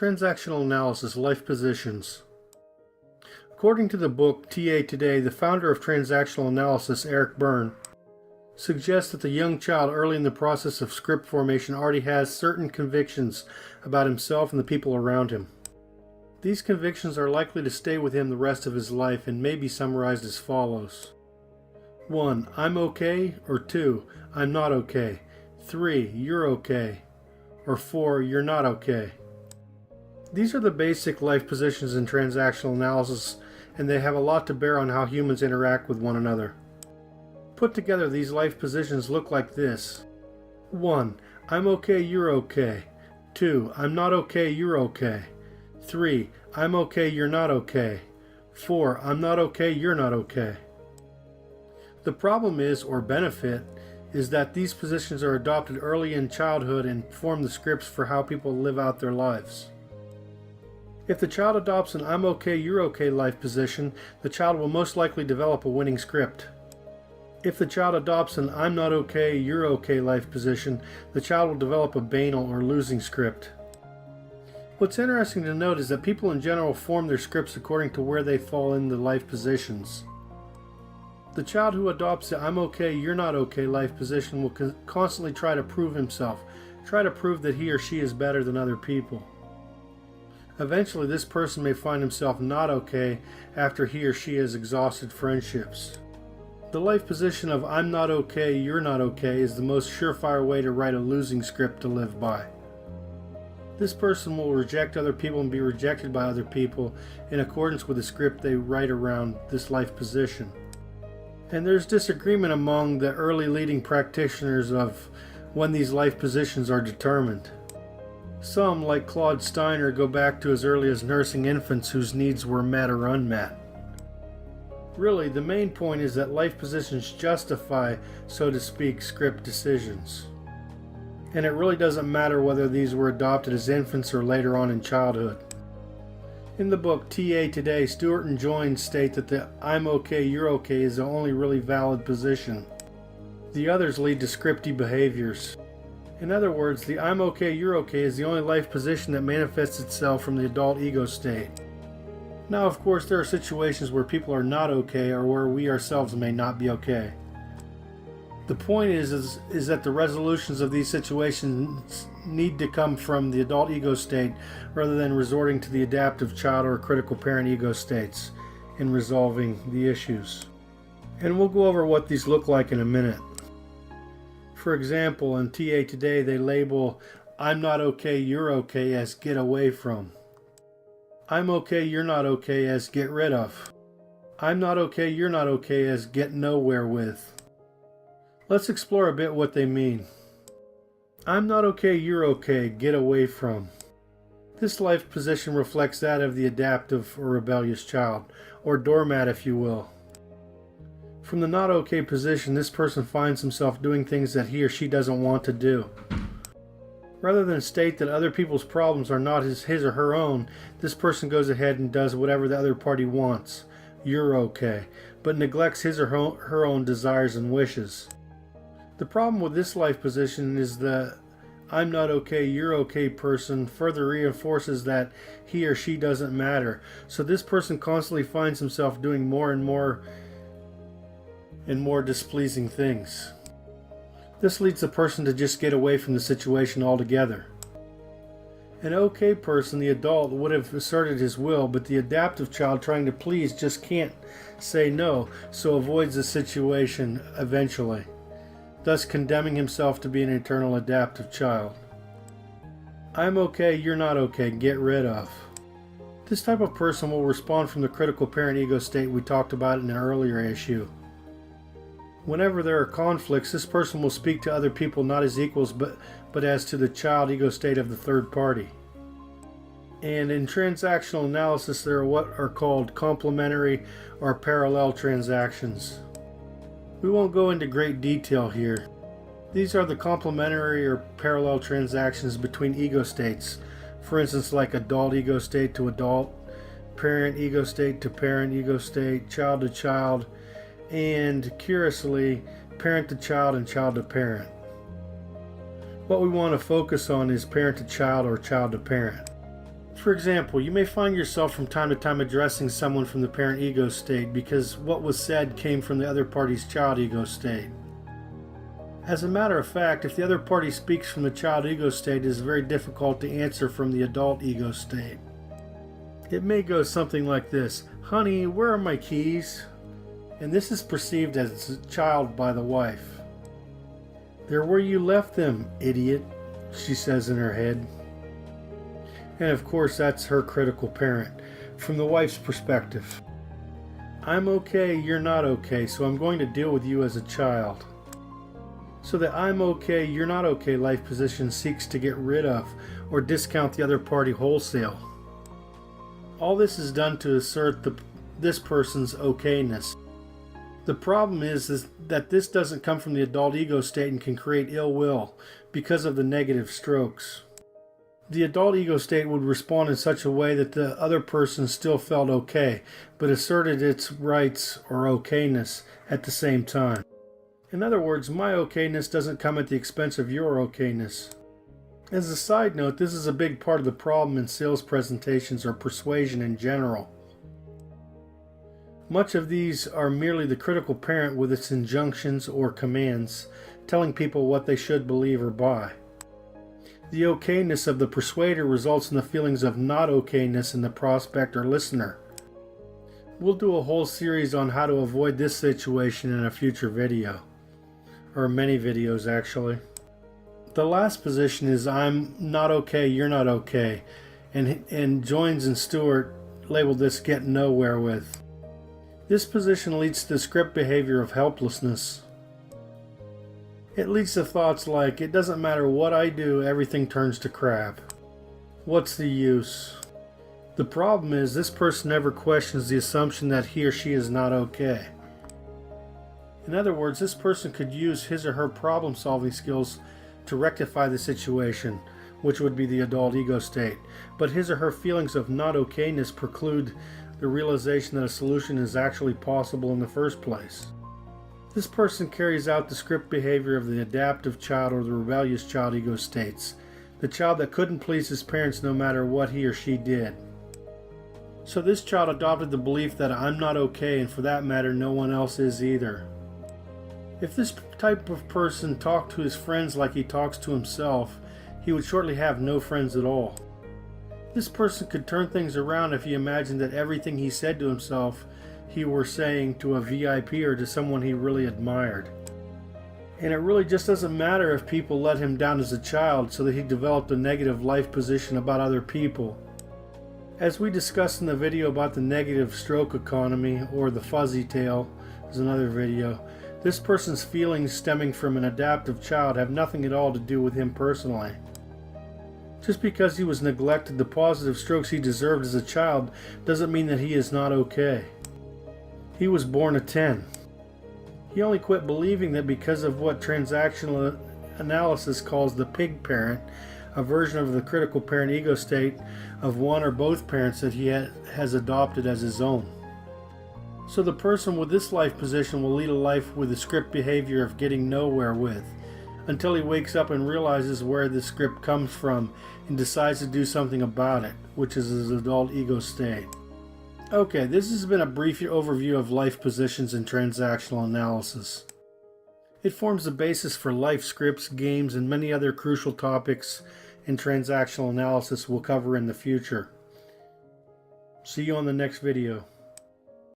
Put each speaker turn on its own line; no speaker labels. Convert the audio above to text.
Transactional Analysis, Life Positions. According to the book TA Today, the founder of Transactional Analysis, Eric Berne, suggests that the young child early in the process of script formation already has certain convictions about himself and the people around him. These convictions are likely to stay with him the rest of his life and may be summarized as follows. 1. I'm okay, or 2. I'm not okay. 3. You're okay. Or 4. You're not okay. These are the basic life positions in transactional analysis, and they have a lot to bear on how humans interact with one another. Put together, these life positions look like this. 1. I'm okay, you're okay. 2. I'm not okay, you're okay. 3. I'm okay, you're not okay. 4. I'm not okay, you're not okay. The problem is, or benefit, is that these positions are adopted early in childhood and form the scripts for how people live out their lives. If the child adopts an I'm okay, you're okay life position, the child will most likely develop a winning script. If the child adopts an I'm not okay, you're okay life position, the child will develop a banal or losing script. What's interesting to note is that people in general form their scripts according to where they fall in the life positions. The child who adopts the I'm okay, you're not okay life position will constantly try to prove himself, try to prove that he or she is better than other people. Eventually, this person may find himself not okay after he or she has exhausted friendships. The life position of I'm not okay, you're not okay is the most surefire way to write a losing script to live by. This person will reject other people and be rejected by other people in accordance with the script they write around this life position. And there's disagreement among the early leading practitioners of when these life positions are determined. Some, like Claude Steiner, go back to as early as nursing infants whose needs were met or unmet. Really, the main point is that life positions justify, so to speak, script decisions. And it really doesn't matter whether these were adopted as infants or later on in childhood. In the book TA Today, Stewart and Joines state that the I'm okay, you're okay is the only really valid position. The others lead to scripty behaviors. In other words, the I'm okay, you're okay is the only life position that manifests itself from the adult ego state. Now, of course, there are situations where people are not okay or where we ourselves may not be okay. The point is that the resolutions of these situations need to come from the adult ego state rather than resorting to the adaptive child or critical parent ego states in resolving the issues. And we'll go over what these look like in a minute. For example, in TA Today, they label I'm not okay, you're okay as get away from. I'm okay, you're not okay as get rid of. I'm not okay, you're not okay as get nowhere with. Let's explore a bit what they mean. I'm not okay, you're okay, get away from. This life position reflects that of the adaptive or rebellious child, or doormat if you will. From the not okay position, this person finds himself doing things that he or she doesn't want to do. Rather than state that other people's problems are not his or her own, this person goes ahead and does whatever the other party wants. You're okay, but neglects his or her own desires and wishes. The problem with this life position is the I'm not okay, you're okay person further reinforces that he or she doesn't matter. So this person constantly finds himself doing more and more displeasing things. This leads the person to just get away from the situation altogether. An okay person, the adult, would have asserted his will, but the adaptive child trying to please just can't say no, so avoids the situation eventually, thus condemning himself to be an eternal adaptive child. I'm okay, you're not okay, get rid of. This type of person will respond from the critical parent ego state we talked about in an earlier issue. Whenever there are conflicts, this person will speak to other people not as equals but as to the child ego state of the third party. And in transactional analysis, there are what are called complementary or parallel transactions. We won't go into great detail here. These are the complementary or parallel transactions between ego states. For instance, like adult ego state to adult, parent ego state to parent ego state, child to child, and curiously, parent to child and child to parent. What we want to focus on is parent to child or child to parent. For example, you may find yourself from time to time addressing someone from the parent ego state because what was said came from the other party's child ego state. As a matter of fact, if the other party speaks from the child ego state, it is very difficult to answer from the adult ego state. It may go something like this: "Honey, where are my keys?" And this is perceived as a child by the wife. "They're where you left them, idiot," she says in her head. And of course, that's her critical parent, from the wife's perspective. "I'm okay, you're not okay, so I'm going to deal with you as a child." So the "I'm okay, you're not okay" life position seeks to get rid of or discount the other party wholesale. All this is done to assert this person's okayness. The problem is that this doesn't come from the adult ego state and can create ill will because of the negative strokes. The adult ego state would respond in such a way that the other person still felt okay, but asserted its rights or okayness at the same time. In other words, my okayness doesn't come at the expense of your okayness. As a side note, this is a big part of the problem in sales presentations or persuasion in general. Much of these are merely the critical parent with its injunctions or commands, telling people what they should believe or buy. The okayness of the persuader results in the feelings of not okayness in the prospect or listener. We'll do a whole series on how to avoid this situation in a future video, or many videos actually. The last position is "I'm not okay, you're not okay," and Joines and Stewart labeled this "get nowhere with." This position leads to the script behavior of helplessness. It leads to thoughts like, "It doesn't matter what I do, everything turns to crap. What's the use?" The problem is this person never questions the assumption that he or she is not okay. In other words, this person could use his or her problem-solving skills to rectify the situation, which would be the adult ego state, but his or her feelings of not okayness preclude the realization that a solution is actually possible in the first place. This person carries out the script behavior of the adaptive child or the rebellious child ego states, the child that couldn't please his parents no matter what he or she did. So this child adopted the belief that I'm not okay, and for that matter no one else is either. If this type of person talked to his friends like he talks to himself, he would shortly have no friends at all. This person could turn things around if he imagined that everything he said to himself he were saying to a VIP or to someone he really admired. And it really just doesn't matter if people let him down as a child, so that he developed a negative life position about other people. As we discussed in the video about the negative stroke economy, or the fuzzy tail, is another video, this person's feelings stemming from an adaptive child have nothing at all to do with him personally. Just because he was neglected the positive strokes he deserved as a child doesn't mean that he is not okay. He was born a 10. He only quit believing that because of what transactional analysis calls the pig parent, a version of the critical parent ego state of one or both parents that he has adopted as his own. So the person with this life position will lead a life with the script behavior of getting nowhere with, until he wakes up and realizes where the script comes from and decides to do something about it, which is his adult ego state. Okay, this has been a brief overview of life positions in transactional analysis. It forms the basis for life scripts, games, and many other crucial topics in transactional analysis we'll cover in the future. See you on the next video.